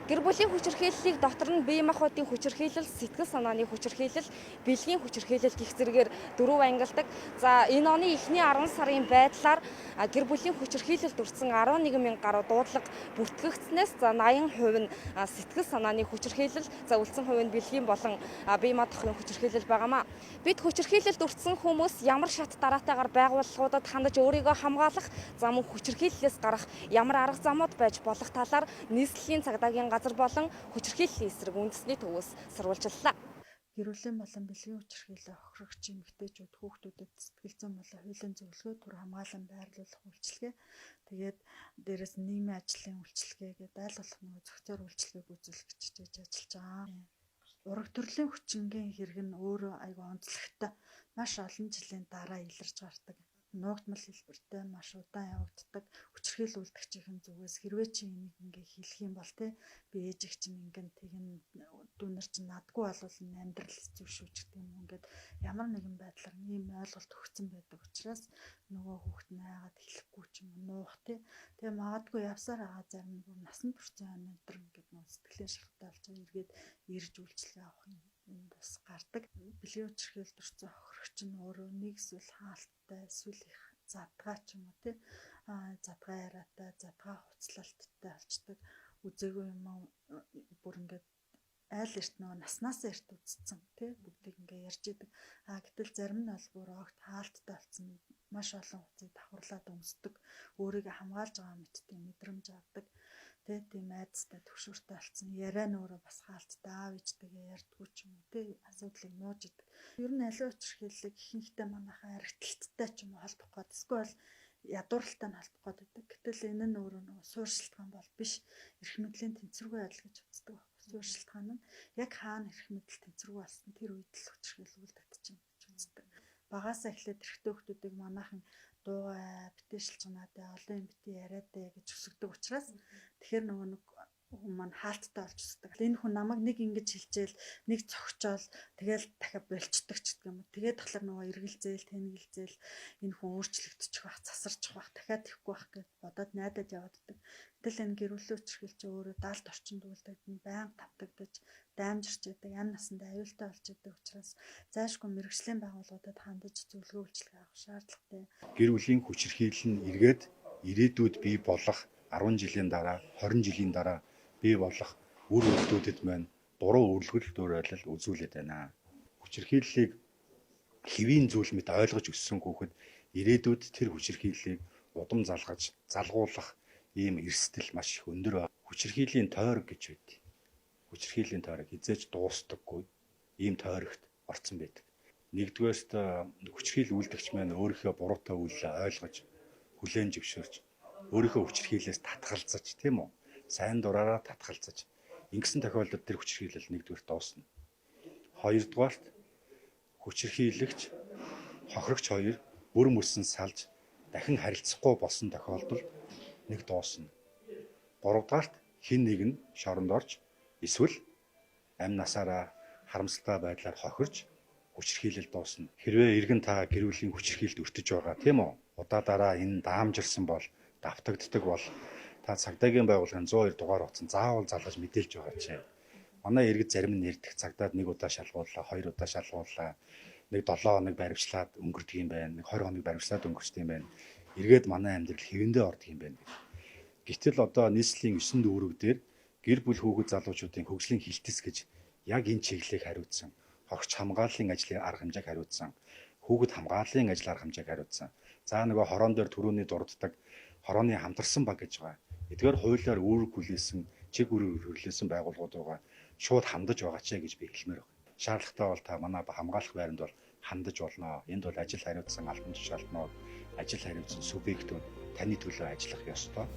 Гэр бүлийн хүчирхийллийг дотор нь бие махбодын хүчирхийлэл, сэтгэл санааны хүчирхийлэл, бэлгийн хүчирхийлэл гэх зэрэгээр дөрөв ангилдаг. За энэ оны эхний 10 сарын байдлаар гэр бүлийн хүчирхийлэлд өртсөн 11 мянган гаруй дуудлага бүртгэгдснээс за 80% нь сэтгэл санааны хүчирхийлэл, за үлдсэн хувь нь бэлгийн болон бие махбодын хүчирхийлэл байгаамаа. Бид хүчирхийлэлд өртсөн хүмүүс ямар шат дараатайгаар байгууллагуудад хандаж өөрийгөө хамгаалах, за мөн хүчирхийллээс гарах ямар арга замууд байж болох талаар нийслэлийн цагдаагийн газар болон хүчирхийллийн эсрэг үндэсний төвөөс сурвалжлалаа. Гэр бүлийн болон бэлгийн хүчирхийлэл хохирогч эмэгтэйчүүд хүүхдүүдэд сэтгэл зүйн болон хуулийн зөвлөгөө, түр хамгаалан байрлуулах үйлчилгээ, тэгээд дээрэс нийгмийн ажлын үйлчилгээ гэдэг аль болох нэг зөвхөн үйлчилгээг үзүүлэх гэж ажиллаж байгаа. Ураг төрлийн хүчингийн хэрэг нь өөрөө айгүй онцлогтой, маш олон жилийн дараа илэрч гардаг. Нуугдмал хэлбэртэй маш удаан явагддаг хүчирхийлүүлдэгчийн зүгээс хэрвээ чи энийг ингээ хэлэх юм бол би ээжийг чинь ингэн тэгин дүүнер чинь надгүй болвол амьдрал хэцүү шүү ч гэдэг юм ингээд ямар нэгэн байдлаар ийм ойлголт өгсөн байдаг учраас нөгөө хүүхэд нь айгаад хэлэхгүй ч юм нуух тэгээ магадгүй явсаар байгаа зарим нь бүр насан туршийн өнөдр ингээд нөгөө сэтгэлээ шалтгаалж байгаа эргээд ирж үйлчлэг авах юм бас гардаг. Бэлгийн хүчирхийлэлд өртсөн хохирогч нь өөрөө нэг эсвэл хаалттай эсвэл их задгаа ч юм уу задгаа яриатай, задгаа хуцлалттай болчдаг. Үзээгүй юм бүр ингээд айл эрт нөгөө наснаас эрт үзсэн бүгдийг ингээд ярьж идэг. Гэтэл зарим нь бол бүр огт хаалттай болсон маш олон хугацааг давхарлаад өмсдөг. Өөрийгөө хамгаалж байгаа мэттэй мэдрэмж авдаг. Тийм айдастай төвшөртэй болсон. Яриа нь өөрөө бас хаалттай аав ээжтэйгээ ярьдгүй ч юм уу асуудлыг нууж идэг. Ер нь аливаа хүчирхийллийг ихэнхдээ манайхаа харигдталтай ч юм уу холбох гээд эсвэл ядууралтай нь холбох гээд байдаг. Гэтэл энэ нь өөрөө нөгөө суурьшилтгаан бол биш. Эрх мэдлийн тэнцвэргүй адил гэж үздэг. Суурьшилтгаан нь яг хаана эрх мэдэл тэнцвэргүй болсон тэр үед л хүчирхийлэл үлдэгдэж юм гэж үздэг. Багаасаа эхлээд эрэгтэй хүмүүсийг манайхан дуугаа битээ шилжганаатай олон юм битээ яриатай гэж өсгдөг учраас тэгэхээр нөгөө нэг хүн маань хаалттай болж өсдөг. Энэ хүн намайг нэг ингэж хэлжээл нэг цогчоол тэгэл дахиад болцдог ч гэх юм уу. Тэгээд тахлаар нөгөө эргэлзээл тэнгэлзээл энэ хүн өөрчлөгдөж байх, засарч байх, дахиад ихгүй байх гэж бодоод найдаад явааддаг. Гэтэл энэ гэр бүлийн хүчирхийлэлч өөрөө даалт орчинд үйлдэгдэн байнга тавтагдаж даймжирч идэг, ям насанд аюултай болж идэг учраас зайлшгүй мэргэжлийн байгууллагуудад хандаж зөвлөгөө үйлчилгээ авах шаардлагатай. Гэр бүлийн хүчирхийлэл нь эргээд ирээдүйд бий болох 10 жилийн дараа, 20 жилийн дараа бий болох үр өгүүлбэрүүдэд маань дуруу үргэлжлэл дуурайлал үзүүлээд байна. Хүчирхийллийг хэвийн зүйл мэт ойлгож өссөн хүүхэд ирээдүйд тэр хүчирхийллийг удам залгаж, залгуулах ийм эрсдэл маш их өндөр байна. Хүчирхийллийн тойрог гэж байдаг. Хүчирхийллийн тойрог хизээж дуустдаггүй ийм тойрогт орцсон байдаг. Нэгдүгээрт хүчирхийлэл үйлдэгч маань өөрийнхөө буруутай үйлээ ойлгож, хүлээн зөвшөөрч, өөрийнхөө хүчирхийллээс татгалзаж, тийм үү? Сайн дураараа татгалзаж. Ингэсэн тохиолдолд тэр хүчирхийлэл нэгдүгээр дуусна. Хоёрдугаарт хүчирхийлэгч, хохирогч хоёр бүр мөсөн салж дахин харилцахгүй болсон тохиолдолд нэг дуусна. Гуравдугаарт хэн нэг нь шоронд орж эсвэл амь насаараа харамсалтай байдлаар хохирч хүчирхийлэл дуусна. Хэрвээ иргэн та гэр бүлийн хүчирхийлэлд өртөж байгаа тийм үү? Удаадаараа энэ даамжирсан бол давтагддаг бол та цагдаагийн байгууллагын 102 дугаар утсан заавал залгаж мэдээлж байгаа чинь. Манай иргэд зарим нь нэрдэх цагдаад нэг удаа шалгууллаа, 2 удаа шалгууллаа. Нэг 7 хоног баривчлаад өнгөрдөг юм байна. Нэг 20 хоног баривчлаад өнгөрчдөг юм байна. Эргээд манай амьдрал хэвэндээ ордог юм байна. Гэтэл одоо нийслэлийн 9 дүүрэг дээр гэр бүл хүүхэд залуучуудын хөгжлийн хилтэс гэж яг энэ чиглэлийг хариуцсан. Хогч хамгааллын ажлын арга хэмжээг хариуцсан. Хүүхэд хамгааллын ажил арга хэмжээг хариуцсан. За нөгөө хорон дээр түрүүний дурддаг хорооны хамтарсан баг гэж байгаа. Эдгээр хуулиар үүрэг хүлээсэн, чиг үүрэг хүлээсэн байгууллагууд байгаа. Шууд хандаж байгаа ч гэж би хэлмээр байна. Шаардлагатай бол та манай хамгаалах байранд бол хандаж болно. Энд бол ажил хариуцсан албан тушаалтнууд, ажил хариуцсан субъектүүд таны төлөө ажиллах ёстой.